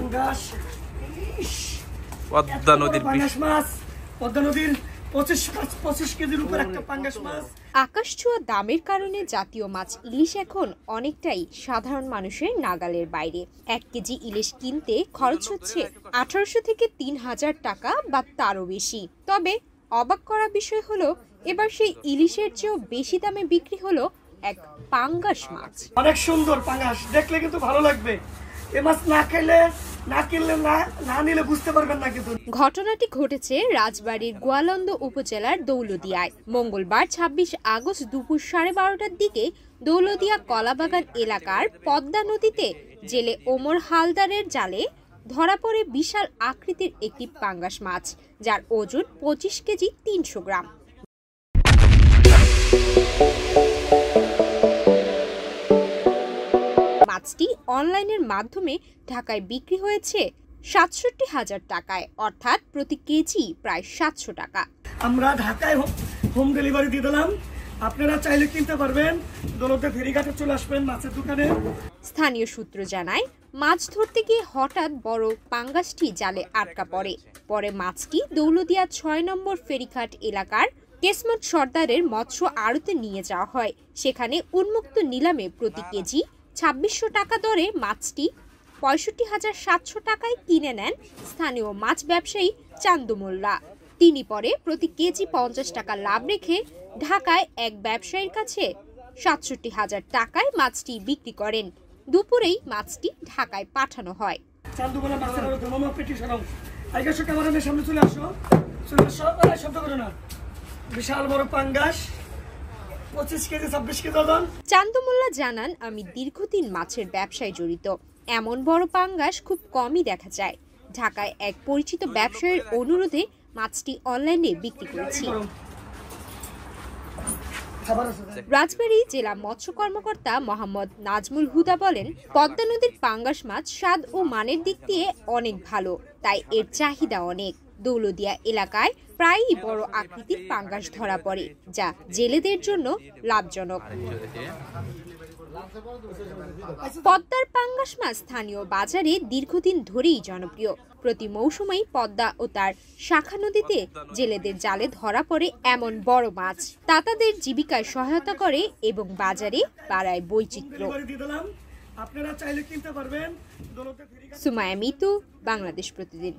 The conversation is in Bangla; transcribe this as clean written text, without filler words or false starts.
পাঙ্গাস, পদ্মা নদীর পাঙ্গাস মাছ, পদ্মা নদীর 25 কেজির উপর একটা পাঙ্গাস মাছ। আকাশ ছোঁয়া দামের কারণে জাতীয় মাছ ইলিশ এখন অনেকটাই সাধারণ মানুষের নাগালের বাইরে। 1 কেজি ইলিশ কিনতে খরচ হচ্ছে 1800 থেকে 3000 টাকা বা তারও বেশি। তবে অবাক করা বিষয় হলো এবার সেই ইলিশের চেয়েও বেশি দামে বিক্রি হলো এক পাঙ্গাস মাছ। অনেক সুন্দর পাঙ্গাস, দেখলে কিন্তু ভালো লাগবে। এই মাছ না নিলে বুঝতে পারবেন না। কিন্তু ঘটনাটি ঘটেছে রাজবাড়ীর গোয়ালন্দ উপজেলার দৌলদিয়ায়। মঙ্গলবার 26 আগস্ট দুপুর 12:30টার দিকে দৌলদিয়া কলাবাগান এলাকার পদ্মা নদীতে জেলে ওমর হালদারের জালে ধরা পড়ে বিশাল আকৃতির একটি পাঙ্গাস মাছ, যার ওজন 25 কেজি 300 গ্রাম। মাছটি অনলাইনের মাধ্যমে ঢাকায় বিক্রি হয়েছে ৬৭,০০০ টাকায়, অর্থাৎ প্রতি কেজি প্রায় ৭০০ টাকা। আমরা ঢাকায় হোম ডেলিভারি দিয়ে দিলাম, আপনারা চাইলে কিনতে পারবেন। দৌলতদিয়া ফেরিঘাটে চলে আসবেন মাছের দোকানে। স্থানীয় সূত্র জানায়, মাছ ধরতে গিয়ে হঠাৎ বড় পাঙ্গাসটি জালে আটকা পড়ে। পরে মাছটি দৌলদিয়া ৬ নম্বর ফেরিঘাট এলাকার কেসমত সর্দারের মৎস্য আড়তে নিয়ে যাওয়া হয়। সেখানে উন্মুক্ত নিলামে প্রতি কেজি ২৬০০ টাকা দরে মাছটি ৬৫,৭০০ টাকায় কিনে নেন স্থানীয় মাছ ব্যবসায়ী চান্দু মোল্লা। তিনি পরে প্রতি কেজি ৫০ টাকা লাভ রেখে ঢাকায় এক ব্যবসায়ীর কাছে ৬৭,০০০ টাকায় মাছটি বিক্রি করেন। দুপুরেই মাছটি ঢাকায় পাঠানো হয়। চান্দু মোল্লা মাছের আড়ত মোহাম্মদ পেটি সরম আইগাশো ক্যামেরাম্যানের সামনে চলে আসো। শব্দ করো না। বিশাল বড় পাঙ্গাস, 25 কেজি 26 কেজি ওজন। চান্দু মোল্লা জানান, আমি দীর্ঘদিন মাছের ব্যবসায় জড়িত। এমন বড় পাঙ্গাস খুব কমই দেখা যায়। ঢাকায় এক পরিচিত ব্যবসায়ীর অনুরোধে মাছটি অনলাইনে বিক্রি করেছি। রাজবাড়ী জেলা মৎস্য কর্মকর্তা মোহাম্মদ নাজমুল হুদা বলেন, পদ্মা নদীর পাঙ্গাস মাছ স্বাদ ও মানের দিক দিয়ে অনেক ভালো, তাই এর চাহিদা অনেক। দৌলদিয়া এলাকায় প্রায়ই বড় আকৃতির পাঙ্গাস ধরা পড়ে, যা জেলেদের জন্য লাভজনক। পদ্মার পাঙ্গাস মাছ স্থানীয় বাজারে দীর্ঘদিন ধরেই জনপ্রিয়। প্রতি মৌসুমেই পদ্মা ও তার শাখা নদীতে জেলেদের জালে ধরা পড়ে এমন বড় মাছ। তা তাদের জীবিকায় সহায়তা করে এবং বাজারে বাড়ায় বৈচিত্র্য। আপনারা চাইলে কিনতে পারবেন। সুমায়া মিতু, বাংলাদেশ প্রতিদিন।